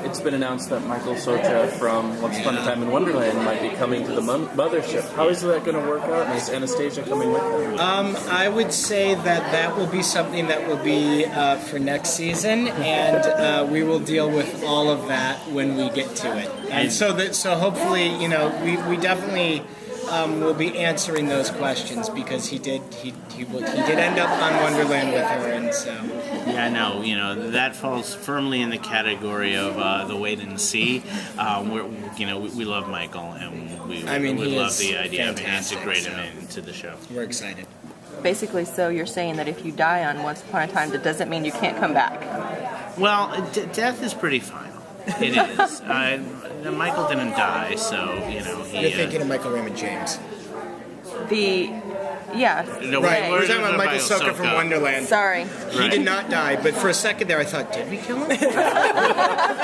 it's been announced that Michael Socha from Once Upon a Time in Wonderland might be coming to the mothership. How is that going to work out? And is Anastasia coming with him? I would say that will be something that will be for next season, and we will deal with all of that when we get to it. And so hopefully, we definitely will be answering those questions, because he did end up on Wonderland with her, and so. Yeah, no, that falls firmly in the category of the wait and see. We love Michael, and we love the idea of integrating him into the show. We're excited. Basically, so you're saying that if you die on Once Upon a Time, that doesn't mean you can't come back? Well, death is pretty final. It is. Michael didn't die, so, You're thinking of Michael Raymond James. Yeah. No, right, we're talking about Michael Socha from Wonderland. Sorry. He did not die, but for a second there I thought, did we kill him?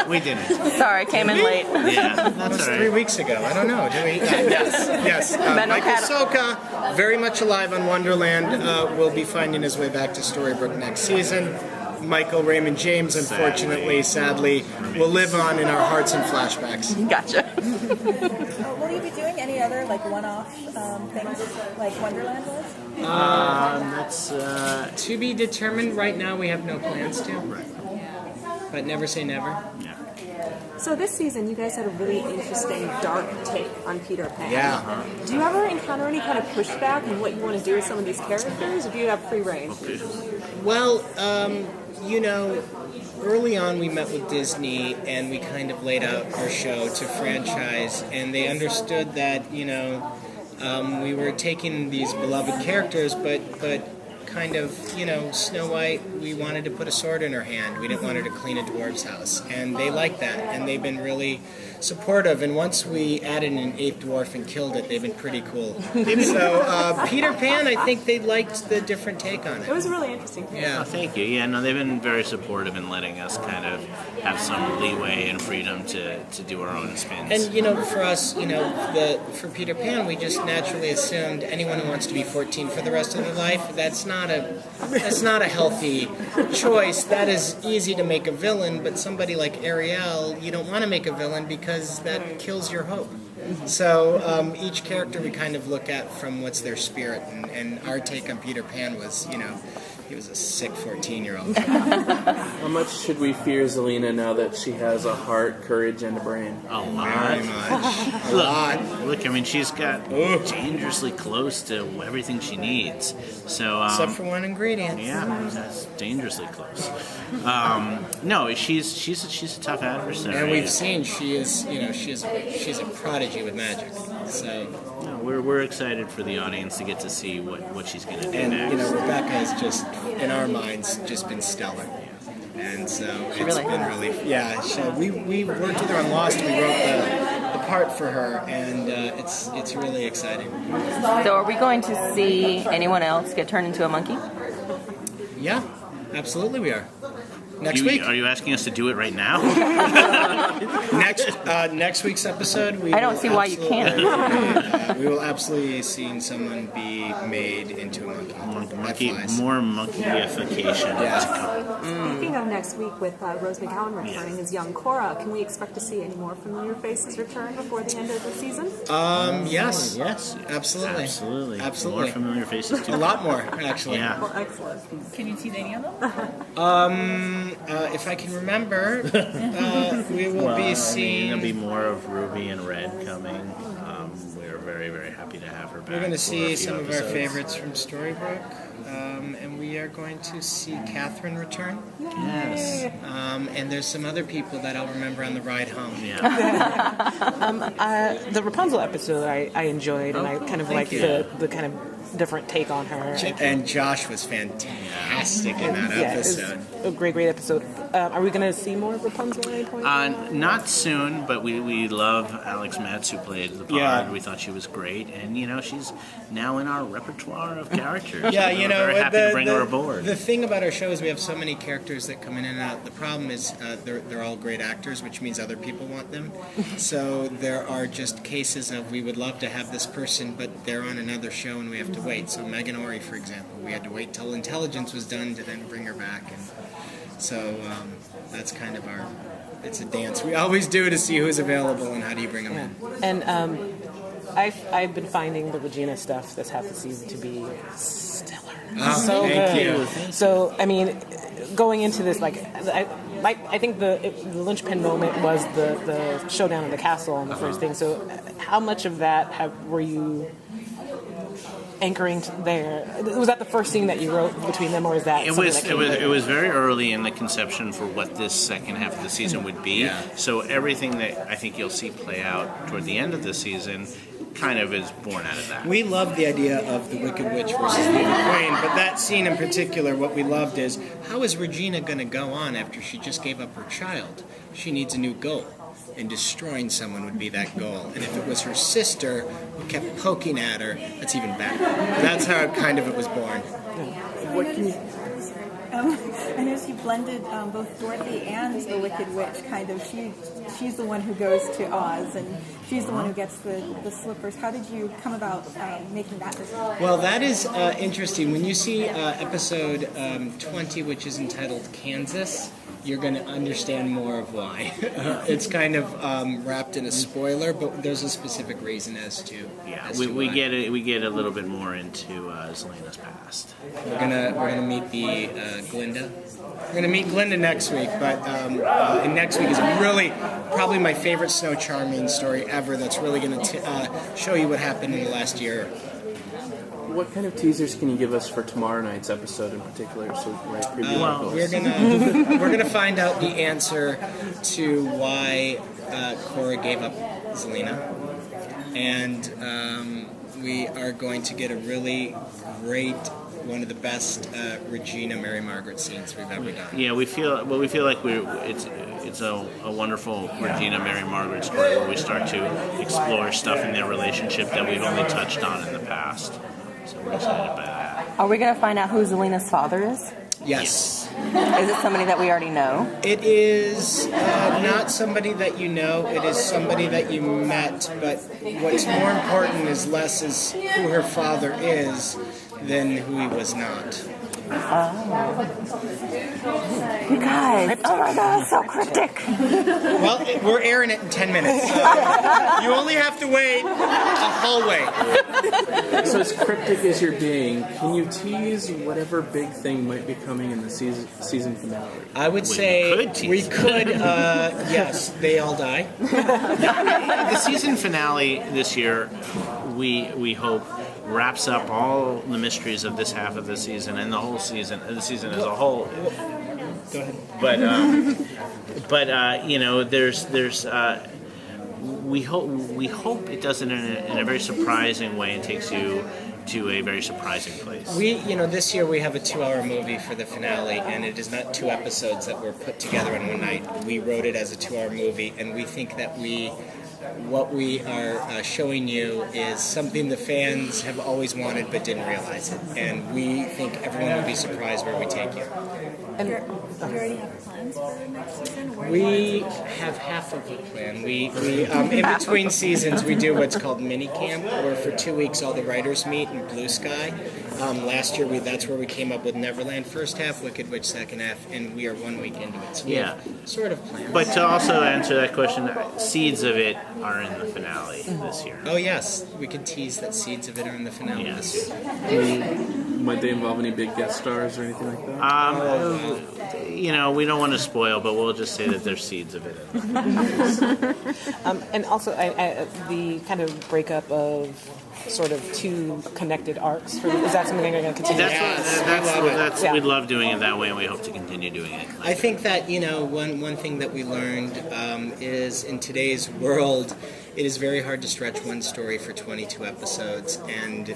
We didn't. Sorry, I came in late. Yeah, that's all right. 3 weeks ago. I don't know. Did we? Yes. Michael Socha, very much alive on Wonderland, will be finding his way back to Storybrooke next season. Michael Raymond James, unfortunately, sadly, will live on in our hearts and flashbacks. Gotcha. Will you be doing any other one-off things like Wonderland was? That's to be determined. Right now, we have no plans to. Right. But never say never. Yeah. So this season, you guys had a really interesting, dark take on Peter Pan. Yeah. Do you ever encounter any kind of pushback on what you want to do with some of these characters, or do you have free reign? Well, early on we met with Disney and we kind of laid out our show to franchise, and they understood that, we were taking these beloved characters, but kind of, Snow White, we wanted to put a sword in her hand. We didn't want her to clean a dwarf's house. And they liked that, and they've been really supportive. And once we added an 8th dwarf and killed it, they've been pretty cool. So Peter Pan, I think they liked the different take on it. It was really interesting. Yeah. Oh, thank you. Yeah, no, they've been very supportive in letting us kind of have some leeway and freedom to do our own spins. And, for us, for Peter Pan, we just naturally assumed anyone who wants to be 14 for the rest of their life, that's not a healthy choice. That is easy to make a villain, but somebody like Ariel, you don't want to make a villain because that kills your hope. So each character we kind of look at from what's their spirit, and our take on Peter Pan was, he was a sick 14-year-old. How much should we fear Zelina now that she has a heart, courage, and a brain? A lot. Very much. A lot. Look, I mean, she's got dangerously close to everything she needs. So except for one ingredient. Yeah, that's dangerously close. No, she's a tough adversary. And we've seen she's a prodigy with magic. So no, we're excited for the audience to get to see what she's going to do next. And Rebecca has just, in our minds, just been stellar. And so it's been really, we worked with her on Lost. We wrote the part for her, and it's really exciting. So are we going to see anyone else get turned into a monkey? Yeah, absolutely we are. Next week. Are you asking us to do it right now? Next week's episode. I don't see why you can't. We will absolutely see someone be made into a monkey. More monkeyification. Yeah. Speaking of next week with Rose McGowan returning as young Cora, can we expect to see any more familiar faces return before the end of the season? Yes. Yes. Absolutely. More familiar faces too. A lot more, actually. Yeah. Well, excellent. Can you tease any of them? If I can remember, we will be seeing. There'll be more of Ruby and Red coming. We're very, very happy to have her back. We're going to see some of our episodes. favorites from Storybrooke, and we are going to see Catherine return. Yes. And there's some other people that I'll remember on the ride home. Yeah. The Rapunzel episode I enjoyed, and I kind of liked the kind of different take on her. And Josh was fantastic in that episode. It was a great episode. Are we going to see more of Rapunzel at any point? Not soon, but we love Alex Metz, who played the part. Yeah. We thought she was great, and she's now in our repertoire of characters. Yeah, We're very happy to bring her aboard. The thing about our show is we have so many characters that come in and out. The problem is they're all great actors, which means other people want them. So there are just cases of we would love to have this person, but they're on another show and we have to wait. So Megan Ori, for example, we had to wait till Intelligence was done to then bring her back, and so that's kind of our it's a dance we always do to see who's available and how do you bring them in. And I've been finding the Regina stuff this half the season to be stellar. So thank good. you. So I mean, going into this, I think the linchpin moment was the showdown in the castle on the first thing. So how much of that were you anchoring there? Was that the first scene that you wrote between them, or is that it was very early in the conception for what this second half of the season would be. Yeah. So everything that I think you'll see play out toward the end of the season kind of is born out of that. We loved the idea of the Wicked Witch versus the Evil Queen, but that scene in particular, what we loved is, how is Regina going to go on after she just gave up her child? She needs a new goal, and destroying someone would be that goal. And if it was her sister who kept poking at her, that's even better. That's how it was born. What can you... I know she blended both Dorothy and the Wicked Witch, kind of. She's the one who goes to Oz, and she's the one who gets the slippers. How did you come about making that decision? Well, that is interesting. When you see episode 20, which is entitled Kansas, you're going to understand more of why. It's kind of wrapped in a spoiler, but there's a specific reason as to. Yeah, we get a little bit more into Zelena's past. We're gonna meet the Glinda. We're gonna meet Glinda next week, but and next week is really probably my favorite Snow Charming story ever. That's really gonna show you what happened in the last year. What kind of teasers can you give us for tomorrow night's episode in particular? So We're gonna find out the answer to why Cora gave up Zelena, and we are going to get a really great, one of the best Regina Mary Margaret scenes we've ever done. Yeah, we feel like it's a wonderful Regina Mary Margaret story where we start to explore stuff in their relationship that we've only touched on in the past. So we're excited about that. Are we going to find out who Zelena's father is? Yes. Is it somebody that we already know? It is not somebody that you know. It is somebody that you met. But what's more important is less is who her father is than who he was not. Oh. You guys, oh my god, so cryptic. Well, we're airing it in 10 minutes. You only have to wait a hallway. So as cryptic as you're being, can you tease whatever big thing might be coming in the season finale? I would say we could, yes, they all die. The season finale this year, we hope, wraps up all the mysteries of this half of the season and the whole season, the season as a whole. Go ahead. But we hope it does it in a very surprising way and takes you to a very surprising place. This year we have a 2-hour movie for the finale, and it is not 2 episodes that were put together in one night. We wrote it as a 2-hour movie, and we think that what we are showing you is something the fans have always wanted but didn't realize it. And we think everyone will be surprised where we take you. Do you already have plans for next season? We have half of a plan. We in between seasons, we do what's called mini camp, where for 2 weeks all the writers meet in Blue Sky. Last year, that's where we came up with Neverland first half, Wicked Witch second half, and we are 1 week into it. So we have sort of plans. But to also answer that question, seeds of it are in the finale this year. Oh yes, we can tease that seeds of it are in the finale this year. Might they involve any big guest stars or anything like that? We don't want to spoil, but we'll just say that there's seeds of it. And also, the kind of breakup of sort of 2 connected arcs. Is that something you're going to continue? We love doing it that way, and we hope to continue doing it. I think that one thing that we learned is in today's world, it is very hard to stretch one story for 22 episodes, and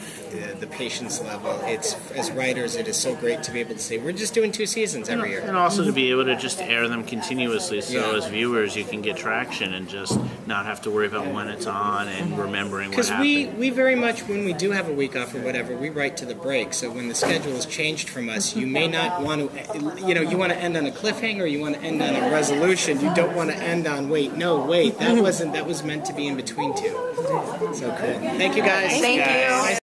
the patience level. As writers, it is so great to be able to say we're just doing 2 seasons every year, and also to be able to just air them continuously. So as viewers, you can get traction and just not have to worry about when it's on and remembering what happened. Because we very much, when we do have a week off or whatever, we write to the break. So when the schedule is changed from us, you may not want to, you want to end on a cliffhanger, you want to end on a resolution. You don't want to end on that was meant to be in between 2. So cool. Thank you guys. Thank you.